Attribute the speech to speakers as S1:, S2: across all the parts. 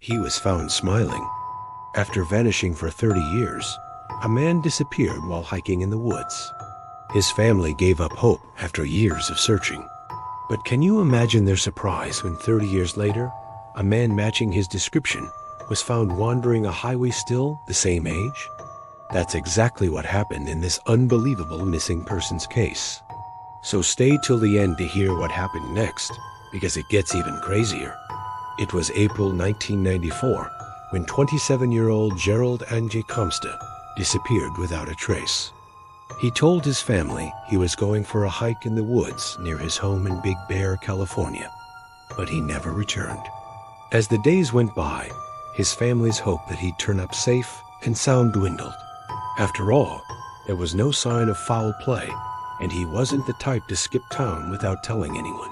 S1: He was found smiling. After vanishing for 30 years, a man disappeared while hiking in the woods. His family gave up hope after years of searching. But can you imagine their surprise when 30 years later, a man matching his description was found wandering a highway still the same age? That's exactly what happened in this unbelievable missing persons case. So stay till the end to hear what happened next, because it gets even crazier. It was April 1994 when 27-year-old Gerald Angie Comsta disappeared without a trace. He told his family he was going for a hike in the woods near his home in Big Bear, California, but he never returned. As the days went by, his family's hope that he'd turn up safe and sound dwindled. After all, there was no sign of foul play, and he wasn't the type to skip town without telling anyone.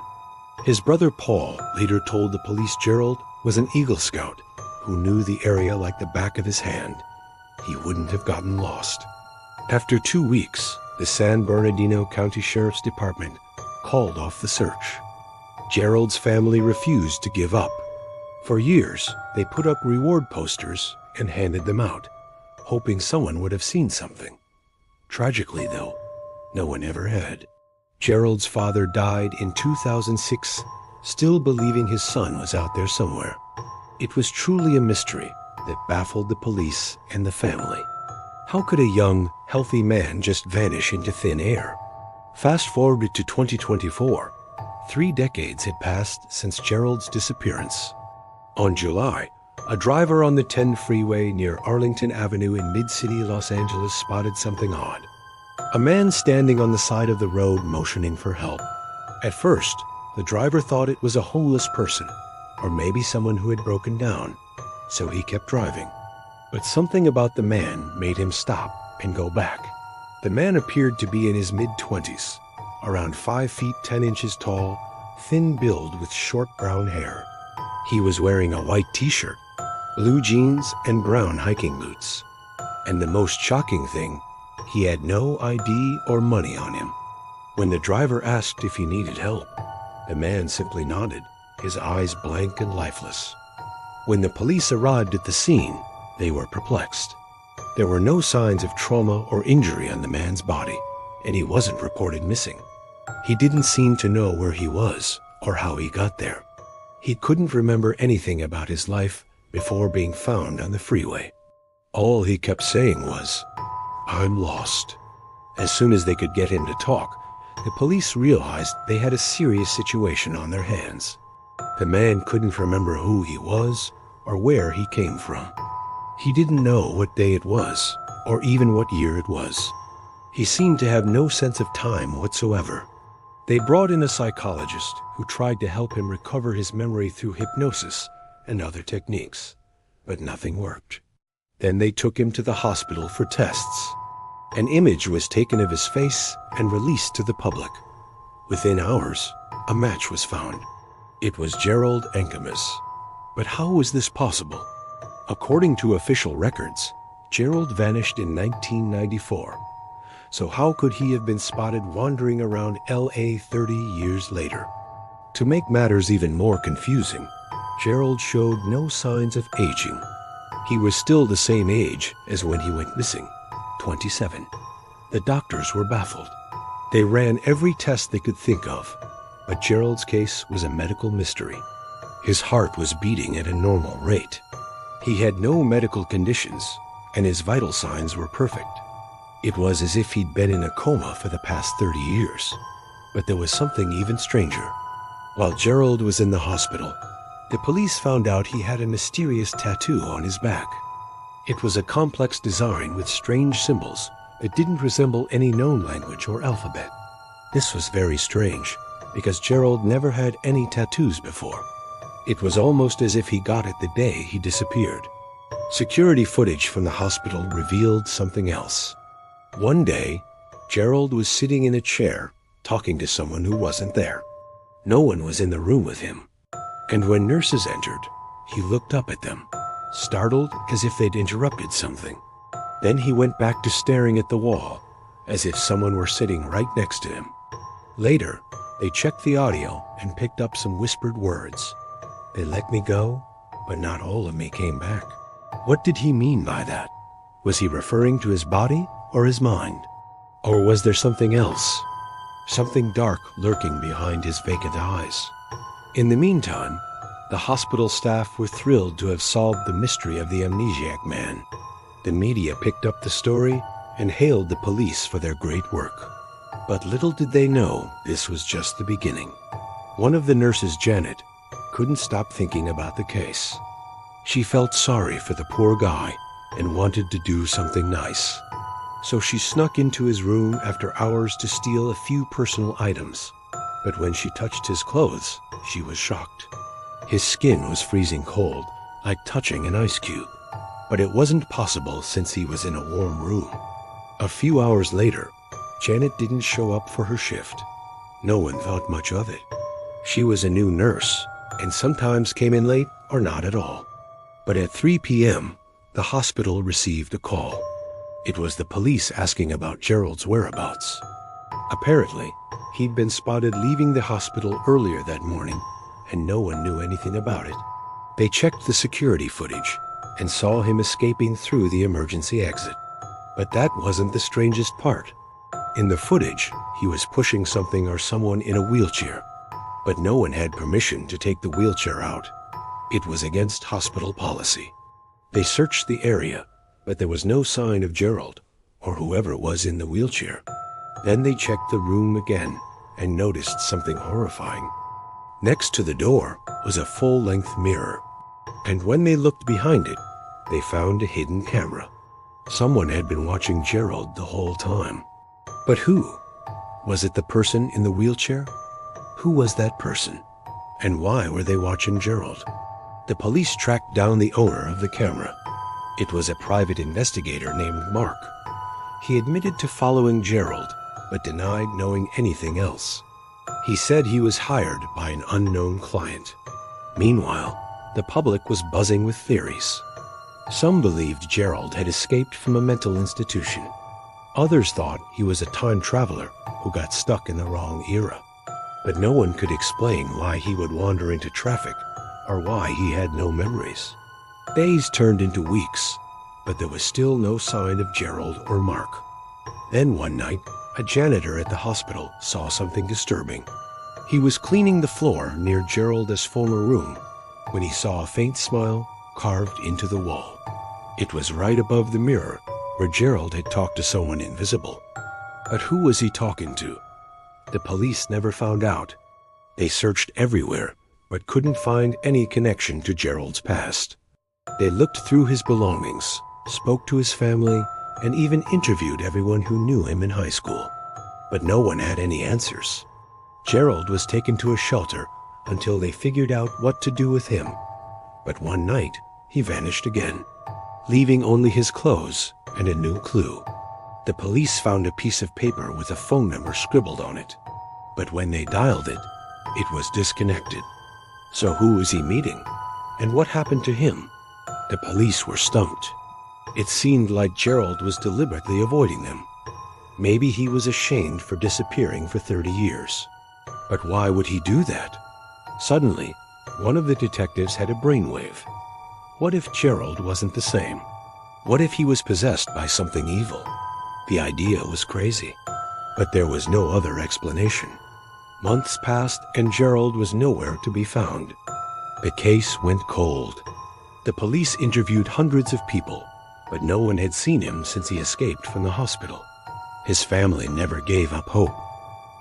S1: His brother Paul later told the police Gerald was an Eagle Scout who knew the area like the back of his hand. He wouldn't have gotten lost. After 2 weeks, the San Bernardino County Sheriff's Department called off the search. Gerald's family refused to give up. For years, they put up reward posters and handed them out, hoping someone would have seen something. Tragically, though, no one ever had. Gerald's father died in 2006, still believing his son was out there somewhere. It was truly a mystery that baffled the police and the family. How could a young, healthy man just vanish into thin air? Fast forward to 2024. 3 decades had passed since Gerald's disappearance. On July, a driver on the 10 freeway near Arlington Avenue in mid-city Los Angeles spotted something odd. A man standing on the side of the road motioning for help. At first, the driver thought it was a homeless person, or maybe someone who had broken down, so he kept driving. But something about the man made him stop and go back. The man appeared to be in his mid-20s, around 5 feet 10 inches tall, thin build with short brown hair. He was wearing a white t-shirt, blue jeans, and brown hiking boots. And the most shocking thing, he had no ID or money on him. When the driver asked if he needed help, the man simply nodded, his eyes blank and lifeless. When the police arrived at the scene, they were perplexed. There were no signs of trauma or injury on the man's body, and he wasn't reported missing. He didn't seem to know where he was or how he got there. He couldn't remember anything about his life before being found on the freeway. All he kept saying was, "I'm lost." As soon as they could get him to talk, the police realized they had a serious situation on their hands. The man couldn't remember who he was or where he came from. He didn't know what day it was, or even what year it was. He seemed to have no sense of time whatsoever. They brought in a psychologist who tried to help him recover his memory through hypnosis and other techniques, but nothing worked. Then they took him to the hospital for tests. An image was taken of his face and released to the public. Within hours, a match was found. It was Gerald Enkemis. But how was this possible? According to official records, Gerald vanished in 1994. So how could he have been spotted wandering around LA 30 years later? To make matters even more confusing, Gerald showed no signs of aging. He was still the same age as when he went missing, 27. The doctors were baffled. They ran every test they could think of, but Gerald's case was a medical mystery. His heart was beating at a normal rate. He had no medical conditions, and his vital signs were perfect. It was as if he'd been in a coma for the past 30 years. But there was something even stranger. While Gerald was in the hospital, the police found out he had a mysterious tattoo on his back. It was a complex design with strange symbols that didn't resemble any known language or alphabet. This was very strange, because Gerald never had any tattoos before. It was almost as if he got it the day he disappeared. Security footage from the hospital revealed something else. One day, Gerald was sitting in a chair talking to someone who wasn't there. No one was in the room with him. And when nurses entered, he looked up at them, startled as if they'd interrupted something. Then he went back to staring at the wall, as if someone were sitting right next to him. Later, they checked the audio and picked up some whispered words. "They let me go, But not all of me came back. What did he mean by that? Was he referring to his body or his mind? Or was there something else? Something dark lurking behind his vacant eyes? In the meantime, the hospital staff were thrilled to have solved the mystery of the amnesiac man. The media picked up the story and hailed the police for their great work. But little did they know this was just the beginning. One of the nurses, Janet, couldn't stop thinking about the case. She felt sorry for the poor guy and wanted to do something nice. So she snuck into his room after hours to steal a few personal items. But when she touched his clothes, she was shocked. His skin was freezing cold, like touching an ice cube. But it wasn't possible since he was in a warm room. A few hours later, Janet didn't show up for her shift. No one thought much of it. She was a new nurse, and sometimes came in late or not at all. But at 3 p.m., the hospital received a call. It was the police asking about Gerald's whereabouts. Apparently, he'd been spotted leaving the hospital earlier that morning, and no one knew anything about it. They checked the security footage and saw him escaping through the emergency exit. But that wasn't the strangest part. In the footage, he was pushing something or someone in a wheelchair, but no one had permission to take the wheelchair out. It was against hospital policy. They searched the area, but there was no sign of Gerald or whoever was in the wheelchair. Then they checked the room again and noticed something horrifying. Next to the door was a full-length mirror, and when they looked behind it, they found a hidden camera. Someone had been watching Gerald the whole time. But who? Was it the person in the wheelchair? Who was that person? And why were they watching Gerald? The police tracked down the owner of the camera. It was a private investigator named Mark. He admitted to following Gerald, but denied knowing anything else. He said he was hired by an unknown client. Meanwhile, the public was buzzing with theories. Some believed Gerald had escaped from a mental institution. Others thought he was a time traveler who got stuck in the wrong era. But no one could explain why he would wander into traffic or why he had no memories. Days turned into weeks, but there was still no sign of Gerald or Mark. Then one night, a janitor at the hospital saw something disturbing. He was cleaning the floor near Gerald's former room when he saw a faint smile carved into the wall. It was right above the mirror where Gerald had talked to someone invisible. But who was he talking to? The police never found out. They searched everywhere, but couldn't find any connection to Gerald's past. They looked through his belongings, spoke to his family, and even interviewed everyone who knew him in high school. But no one had any answers. Gerald was taken to a shelter until they figured out what to do with him. But one night, he vanished again, leaving only his clothes and a new clue. The police found a piece of paper with a phone number scribbled on it. But when they dialed it, it was disconnected. So who was he meeting? And what happened to him? The police were stumped. It seemed like Gerald was deliberately avoiding them. Maybe he was ashamed for disappearing for 30 years. But why would he do that? Suddenly, one of the detectives had a brainwave. What if Gerald wasn't the same? What if he was possessed by something evil? The idea was crazy, but there was no other explanation. Months passed and Gerald was nowhere to be found. The case went cold. The police interviewed hundreds of people, but no one had seen him since he escaped from the hospital. His family never gave up hope.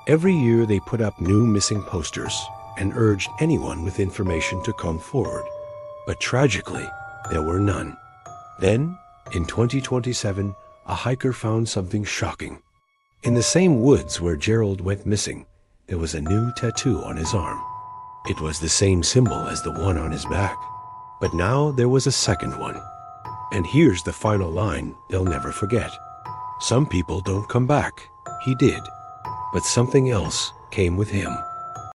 S1: Every year they put up new missing posters and urged anyone with information to come forward. But tragically, there were none. Then, in 2027, a hiker found something shocking. In the same woods where Gerald went missing, there was a new tattoo on his arm. It was the same symbol as the one on his back. But now there was a second one. And here's the final line they'll never forget. Some people don't come back. He did. But something else came with him.